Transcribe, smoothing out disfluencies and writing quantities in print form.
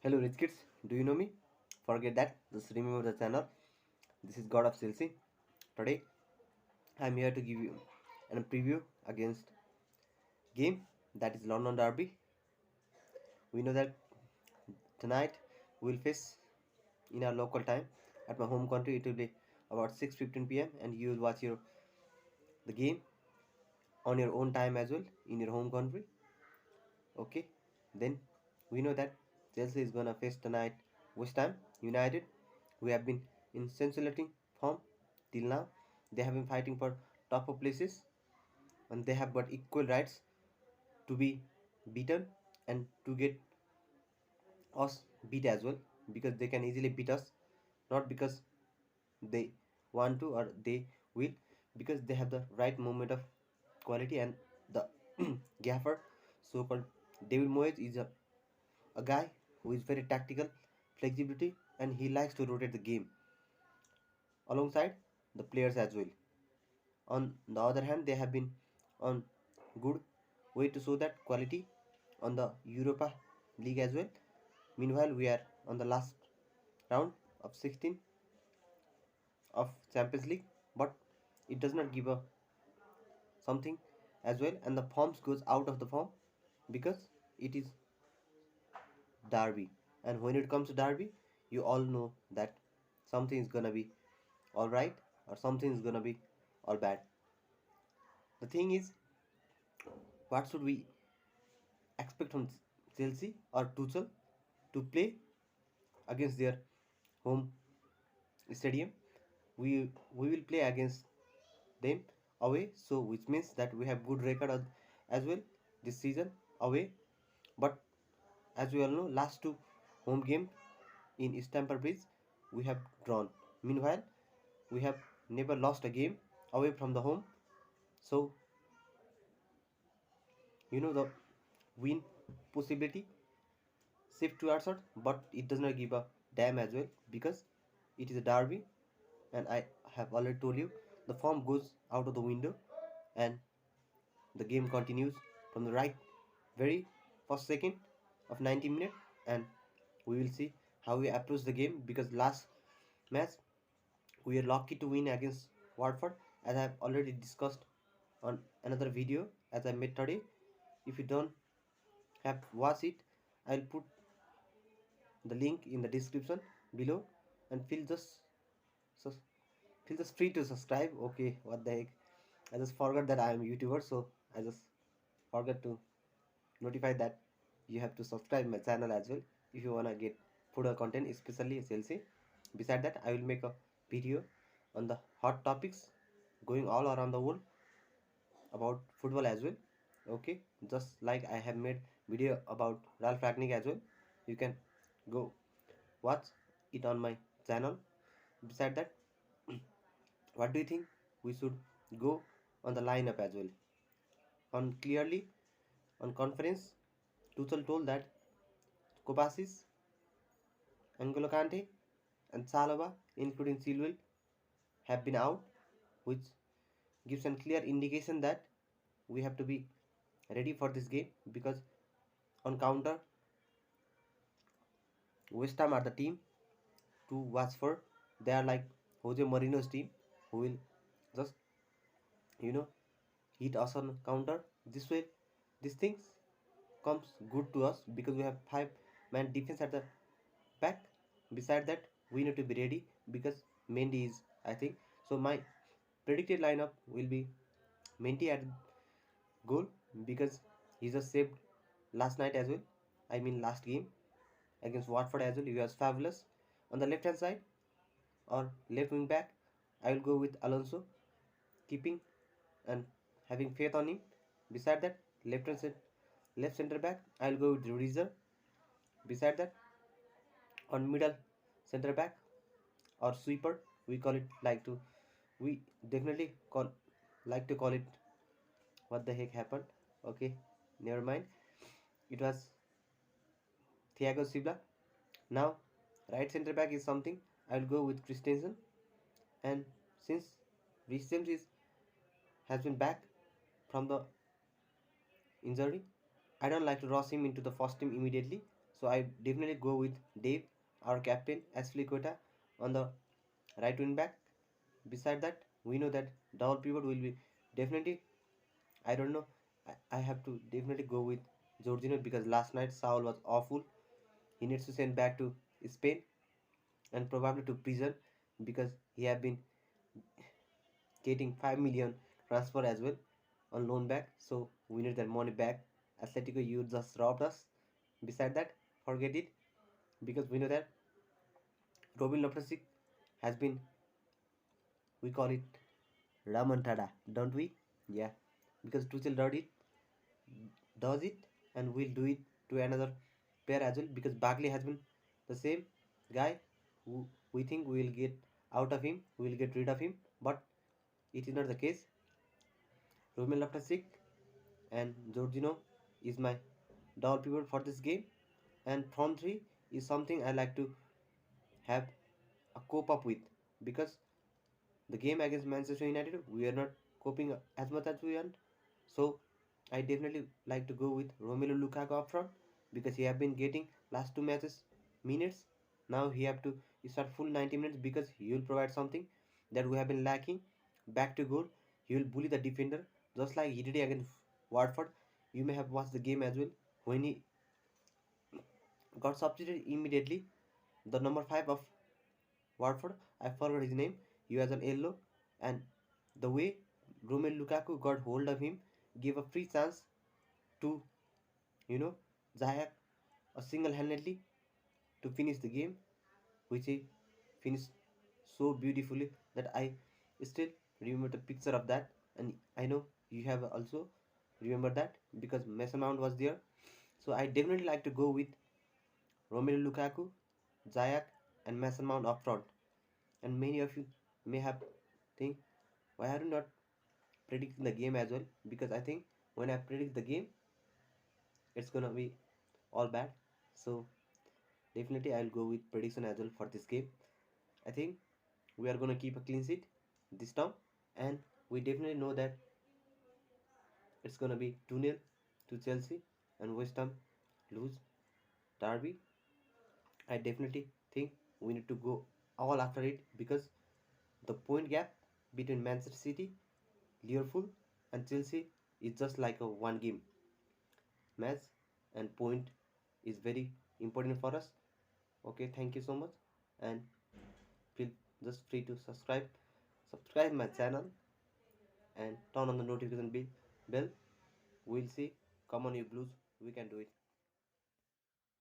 Hello rich kids, do you know me? Forget that, just remember the channel. This is God of Chelsea. Today I'm here to give you a preview against game that is London Derby. We know that tonight we'll face in our local time at my home country. It will be about 6:15 p.m. and you will watch the game on your own time as well in your home country. Okay, then we know that Chelsea is gonna face tonight West Ham United. We have been in scintillating form till now. They have been fighting for top of places and they have got equal rights to be beaten and to get us beat as well, because they can easily beat us, not because they want to or they will, because they have the right moment of quality. And the gaffer, so called David Moyes, is a guy who is very tactical, flexibility, and he likes to rotate the game alongside the players as well. On the other hand, they have been on good way to show that quality on the Europa League as well. Meanwhile, we are on the last round of 16 of Champions League, but it does not give a something as well, and the forms goes out of the form because it is Derby. And when it comes to Derby, you all know that something is gonna be all right or something is gonna be all bad. The thing is, what should we expect from Chelsea or Tuchel to play against their home stadium? We will play against them away, so which means that we have good record as well this season away. But as we all know, last two home game in Stamford Bridge we have drawn. Meanwhile, we have never lost a game away from the home. So you know the win possibility shift to our side, but it does not give a damn as well because it is a derby, and I have already told you the form goes out of the window and the game continues from the right very first second of 90 minutes, and we will see how we approach the game, because last match we are lucky to win against Watford, as I have already discussed on another video as I made today. If you don't have watched it, I'll put the link in the description below, and sus- feel just free to subscribe. Okay, what the heck, I just forgot that I am a YouTuber, so I just forgot to notify that you have to subscribe my channel as well if you wanna get football content, especially Chelsea. Beside that, I will make a video on the hot topics going all around the world about football as well. Okay, just like I have made video about Ralph Ragnick as well. You can go watch it on my channel. Beside that, what do you think we should go on the lineup as well? On clearly on conference, Tuchel told that Kovacic, N'Golo Kante, and Salaba, including Chilwell, have been out, which gives a clear indication that we have to be ready for this game, because on counter, West Ham are the team to watch for. They are like Jose Mourinho's team, who will just you know hit us on counter. This way, these things comes good to us because we have 5-man defense at the back. Beside that, we need to be ready because Mendy is, I think. So my predicted lineup will be Mendy at goal, because he just saved last night as well. I mean last game against Watford as well. He was fabulous. On the left hand side or left wing back, I will go with Alonso, keeping and having faith on him. Beside that, left center back, I will go with Rudiger. Beside that, on middle center back or sweeper, we call it like to we definitely call like to call it, what the heck happened. Okay, never mind, it was Thiago Silva. Now right center back is something, I'll go with Christensen. And since Reece James has been back from the injury, I don't like to rush him into the first team immediately, So I definitely go with Dave, our captain, Aspilicueta on the right wing back. Beside that, we know that double pivot will be definitely, I don't know. I have to definitely go with Jorginho because last night Saul was awful. He needs to send back to Spain and probably to prison because he have been getting 5 million transfer as well on loan back. So we need that money back. Atletico, you just robbed us. Beside that, forget it because we know that Robin Loftus has been, we call it Ramontada, don't we? Yeah, because Tuchel does it, and we'll do it to another pair as well because Bagley has been the same guy who we think we will get out of him, we will get rid of him, but it is not the case. Romelu Loftus and Jorginho is my double pivot for this game, and front three is something I like to have a cope up with because the game against Manchester United we are not coping as much as we want. So I definitely like to go with Romelu Lukaku up front because he have been getting last two matches minutes. Now he have to start full 90 minutes because he will provide something that we have been lacking. Back to goal, he will bully the defender just like he did against Watford. You may have watched the game as well when he got substituted immediately. The number 5 of Watford, I forgot his name. He was an yellow, and the way Romelu Lukaku got hold of him, gave a free chance to you know Ziyech a single-handedly to finish the game, which he finished so beautifully that I still remember the picture of that, and I know you have also remember that because Mason Mount was there. So I definitely like to go with Romelu Lukaku, Ziyech, and Mason Mount up front. And many of you may have think, why are you not predicting the game as well? Because I think when I predict the game, it's gonna be all bad. So definitely I'll go with prediction as well for this game. I think we are gonna keep a clean sheet this time, and we definitely know that it's gonna be 2-0 to Chelsea and West Ham lose Derby. I definitely think we need to go all after it because the point gap between Manchester City, Liverpool, and Chelsea is just like a one game match, and point is very important for us. Okay, thank you so much, and feel just free to subscribe my channel and turn on the notification bell. We'll see. Come on, you blues, we can do it.